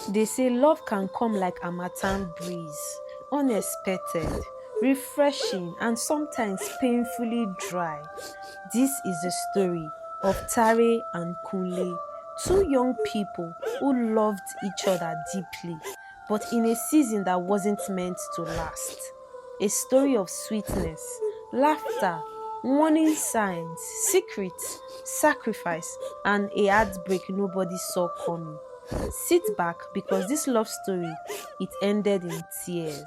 They say love can come like a harmattan breeze, unexpected, refreshing, and sometimes painfully dry. This is the story of Tare and Kunle, two young people who loved each other deeply, but in a season that wasn't meant to last. A story of sweetness, laughter, warning signs, secrets, sacrifice, and a heartbreak nobody saw coming. Sit back because this love story it ended in tears.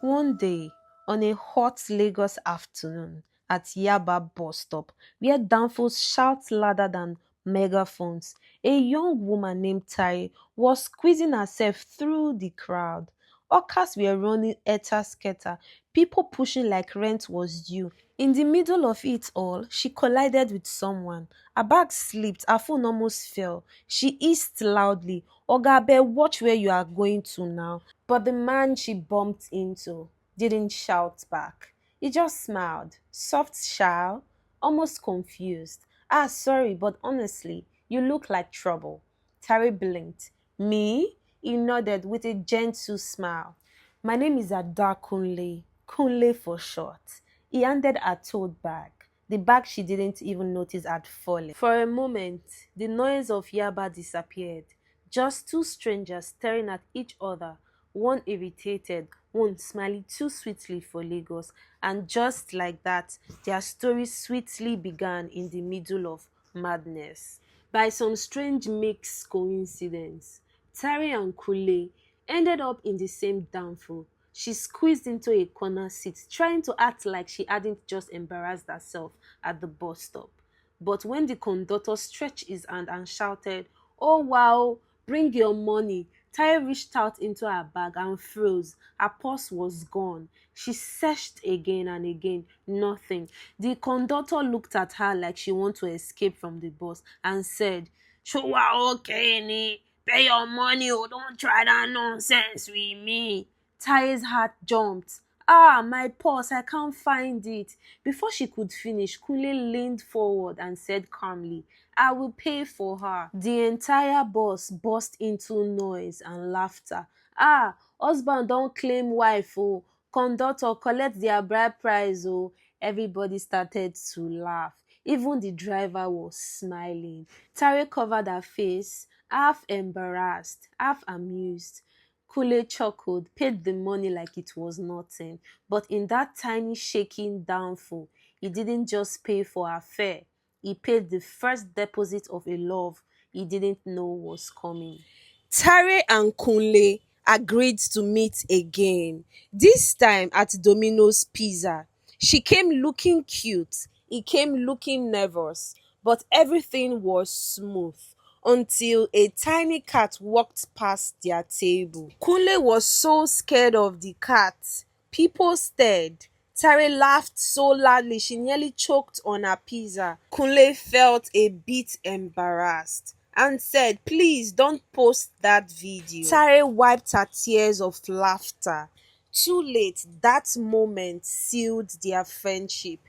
One day, on a hot Lagos afternoon at Yaba bus stop, where danfos shout louder than megaphones, a young woman named Tare was squeezing herself through the crowd. Okas were running scatter, people pushing like rent was due. In the middle of it all, she collided with someone. Her bag slipped, her phone almost fell. She hissed loudly, Ogabe, watch where you are going to now. But the man she bumped into didn't shout back. He just smiled, soft shout, almost confused. Ah, sorry, but honestly, you look like trouble. Terry blinked. Me? He nodded with a gentle smile. My name is Ada Kunle, Kunle for short. He handed her tote bag, the bag she didn't even notice had fallen. For a moment, the noise of Yaba disappeared. Just two strangers staring at each other, one irritated, one smiling too sweetly for Lagos. And just like that, their story sweetly began in the middle of madness. By some strange mixed coincidence, Tari and Kule ended up in the same danfo. She squeezed into a corner seat, trying to act like she hadn't just embarrassed herself at the bus stop. But when the conductor stretched his hand and shouted, "Oh wow, bring your money," Taye reached out into her bag and froze. Her purse was gone. She searched again and again. Nothing. The conductor looked at her like she wanted to escape from the bus and said, "Showa okay ni? Pay your money or don't try that nonsense with me." Taye's heart jumped. Ah, my purse, I can't find it. Before she could finish, Kunle leaned forward and said calmly, I will pay for her. The entire bus burst into noise and laughter. Ah, husband don't claim wife, oh. Conductor collect their bride price, oh. Everybody started to laugh. Even the driver was smiling. Tare covered her face, half embarrassed, half amused. Kule chuckled, paid the money like it was nothing. But in that tiny shaking downfall, he didn't just pay for her fare. He paid the first deposit of a love he didn't know was coming. Tare and Kunle agreed to meet again, this time at Domino's Pizza. She came looking cute, he came looking nervous, but everything was smooth until a tiny cat walked past their table. Kunle was so scared of the cat. People stared. Tare laughed so loudly she nearly choked on her pizza. Kunle felt a bit embarrassed and said, please don't post that video. Tare wiped her tears of laughter. Too late, that moment sealed their friendship.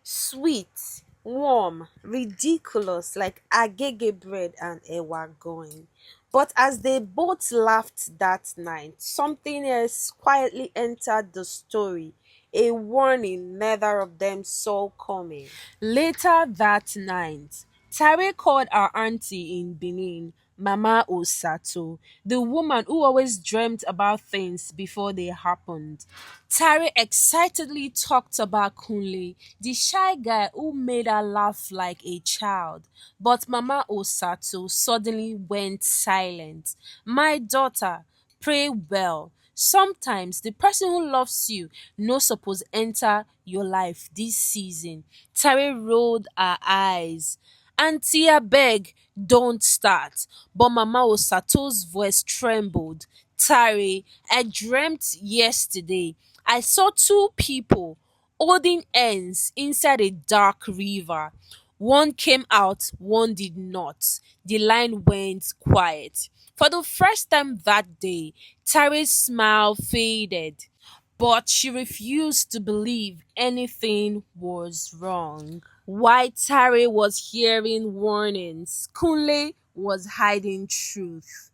Sweet, warm, ridiculous like agege bread and ewa going. But as they both laughed that night, something else quietly entered the story, a warning neither of them saw coming. Later that night, Tare called our auntie in Benin, Mama Osato, the woman who always dreamt about things before they happened. Tare excitedly talked about Kunle, the shy guy who made her laugh like a child. But Mama Osato suddenly went silent. My daughter, pray well. Sometimes the person who loves you no suppose enter your life this season. Tare rolled her eyes. Auntie abeg, don't start. But Mama Osato's voice trembled. Tare, I dreamt yesterday. I saw two people holding ends inside a dark river. One came out, one did not. The line went quiet. For the first time that day, Tare's smile faded, but she refused to believe anything was wrong. While Tare was hearing warnings, Kunle was hiding truth.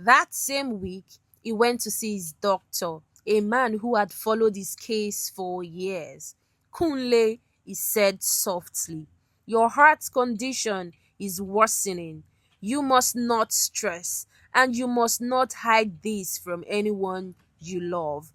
That same week, he went to see his doctor, a man who had followed his case for years. Kunle, he said softly, your heart's condition is worsening. You must not stress, and you must not hide this from anyone you love.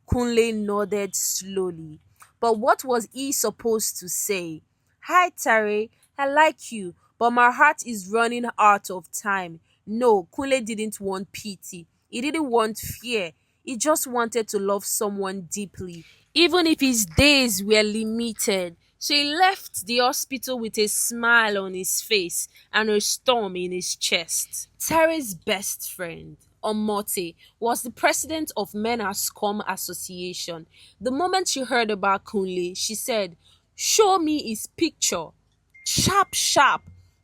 Kunle nodded slowly. But what was he supposed to say? Hi, Tare. I like you, but my heart is running out of time. No, Kunle didn't want pity. He didn't want fear. He just wanted to love someone deeply, even if his days were limited. So he left the hospital with a smile on his face and a storm in his chest. Tare's best friend, Omote, was the president of Men As Come Association. The moment she heard about Kunle, she said, show me his picture. Sharp, sharp.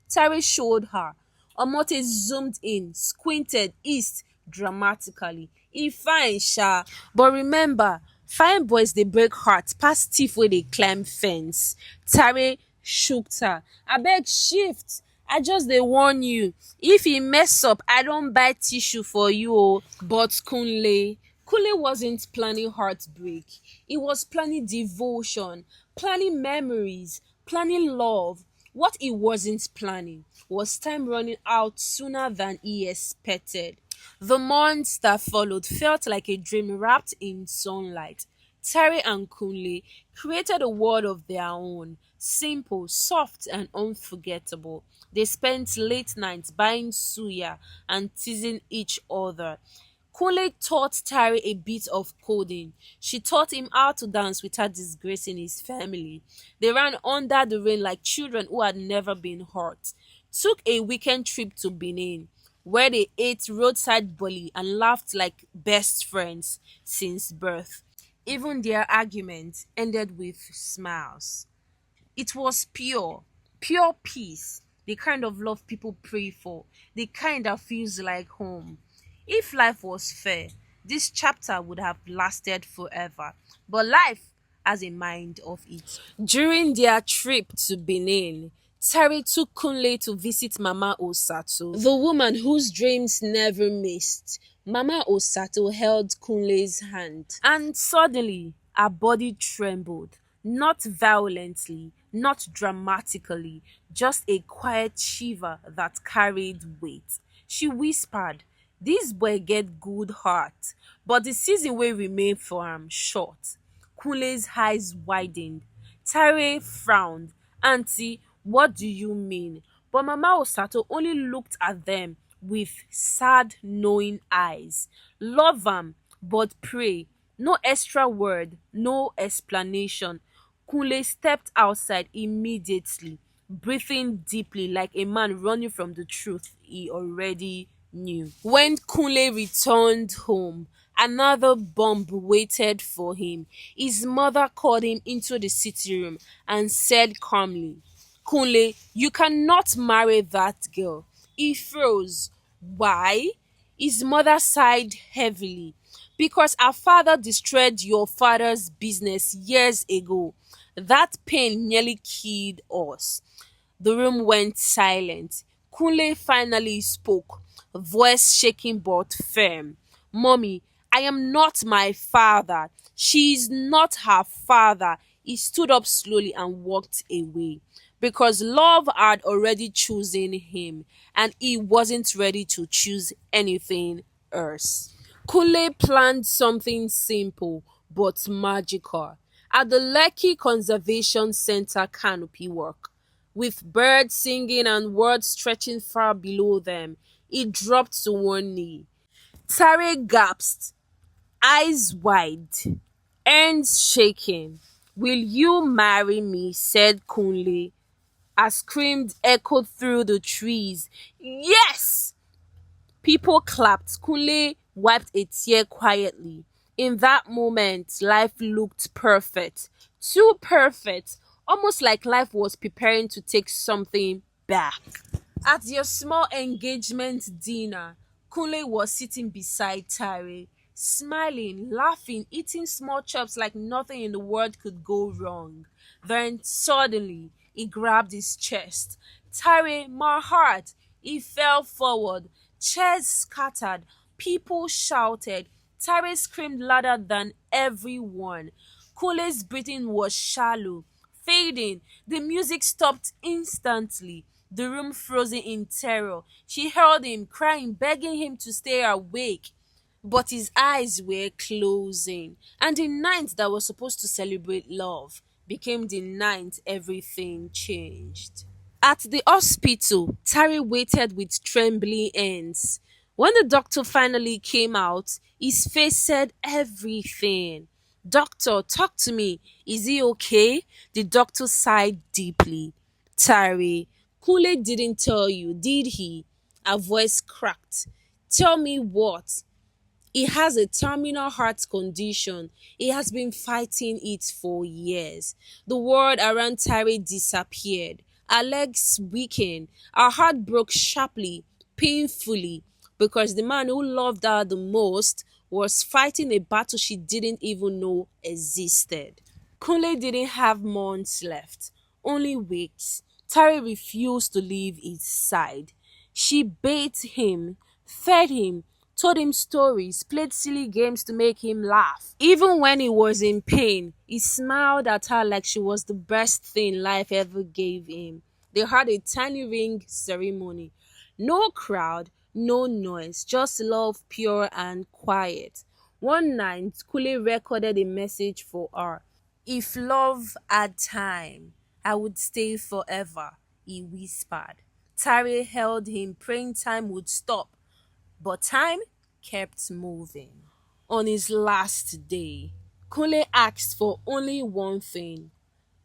Tare showed her. Omote zoomed in, squinted east dramatically. He fine, sha. But remember, fine boys dey break heart pass thief wey dey climb fence. Tare shook her. Abeg shift. I just dey warn you. If he mess up, I don buy tissue for you o. But Kunle wasn't planning heartbreak. He was planning devotion, planning memories, planning love. What he wasn't planning was time running out sooner than he expected. The months that followed felt like a dream wrapped in sunlight. Tare and Kunle created a world of their own, simple, soft, and unforgettable. They spent late nights buying suya and teasing each other. Kunle taught Tare a bit of coding. She taught him how to dance without disgracing his family. They ran under the rain like children who had never been hurt. Took a weekend trip to Benin, where they ate roadside bully and laughed like best friends since birth. Even their arguments ended with smiles. It was pure, pure peace, the kind of love people pray for, the kind that feels like home. If life was fair, this chapter would have lasted forever. But life has a mind of its own. During their trip to Benin, Tare took Kunle to visit Mama Osato, the woman whose dreams never missed. Mama Osato held Kunle's hand, and suddenly her body trembled. Not violently, not dramatically, just a quiet shiver that carried weight. She whispered, this boy get good heart, but the season will remain for am short. Kunle's eyes widened. Tare frowned. Auntie, what do you mean? But Mama Osato only looked at them with sad, knowing eyes. Love am, but pray. No extra word, no explanation. Kunle stepped outside immediately, breathing deeply like a man running from the truth he already knew. When Kunle returned home, another bomb waited for him. His mother called him into the sitting room and said calmly, Kunle, you cannot marry that girl. He froze. Why? His mother sighed heavily. Because our father destroyed your father's business years ago. That pain nearly killed us. The room went silent. Kunle finally spoke, voice shaking but firm. Mommy, I am not my father. She is not her father. He stood up slowly and walked away because love had already chosen him and he wasn't ready to choose anything else. Kunle planned something simple but magical at the Lekki Conservation Center canopy work. With birds singing and words stretching far below them, he dropped to one knee. Tare gasped, eyes wide, hands shaking. Will you marry me? Said Kunle. A scream echoed through the trees. Yes! People clapped. Kunle wiped a tear quietly. In that moment, life looked perfect. Too perfect. Almost like life was preparing to take something back. At their small engagement dinner, Kunle was sitting beside Tare, smiling, laughing, eating small chops like nothing in the world could go wrong. Then suddenly, he grabbed his chest. Tare, my heart! He fell forward. Chairs scattered, people shouted, Tare screamed louder than everyone. Kule's breathing was shallow, fading. The music stopped instantly. The room frozen in terror. She held him, crying, begging him to stay awake. But his eyes were closing, and the night that was supposed to celebrate love became the night everything changed. At the hospital, Tari waited with trembling hands. When the doctor finally came out, his face said everything. Doctor, talk to me. Is he okay? The doctor sighed deeply. Tari, Kule didn't tell you, did he? Her voice cracked. Tell me what? He has a terminal heart condition. He has been fighting it for years. The world around Tyree disappeared. Her legs weakened. Her heart broke sharply, painfully, because the man who loved her the most was fighting a battle she didn't even know existed. Kunle didn't have months left, only weeks. Tari refused to leave his side. She bathed him, fed him, told him stories, played silly games to make him laugh. Even when he was in pain, he smiled at her like she was the best thing life ever gave him. They had a tiny ring ceremony. No crowd, no noise, just love pure and quiet. One night, Kule recorded a message for her. If love had time, I would stay forever, he whispered. Tari held him, praying time would stop, but time kept moving. On his last day, Kunle asked for only one thing.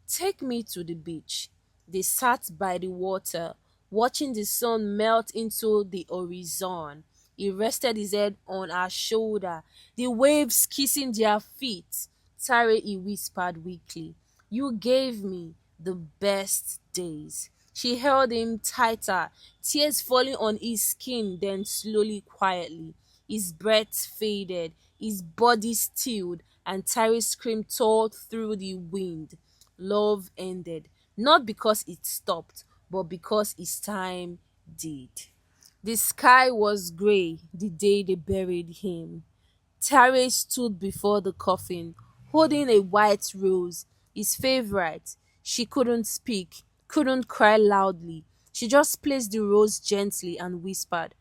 Take me to the beach. They sat by the water, watching the sun melt into the horizon. He rested his head on her shoulder, the waves kissing their feet. Tare, he whispered weakly, you gave me the best days. She held him tighter, tears falling on his skin, then slowly, quietly. His breath faded, his body stilled, and Tyree's scream tore through the wind. Love ended, not because it stopped, but because its time did. The sky was grey the day they buried him. Tare stood before the coffin, holding a white rose, his favorite. She couldn't speak, couldn't cry loudly. She just placed the rose gently and whispered,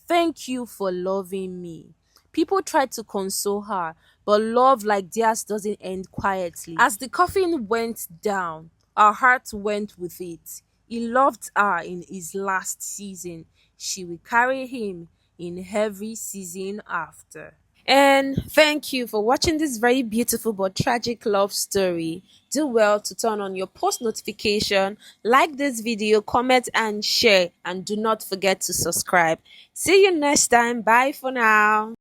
thank you for loving me. People tried to console her, but love like theirs doesn't end quietly. As the coffin went down, her heart went with it. He loved her in his last season. She will carry him in every season after. And thank you for watching this very beautiful but tragic love story. Do well to turn on your post notification, like this video, comment and share, and do not forget to subscribe. See you next time. Bye for now.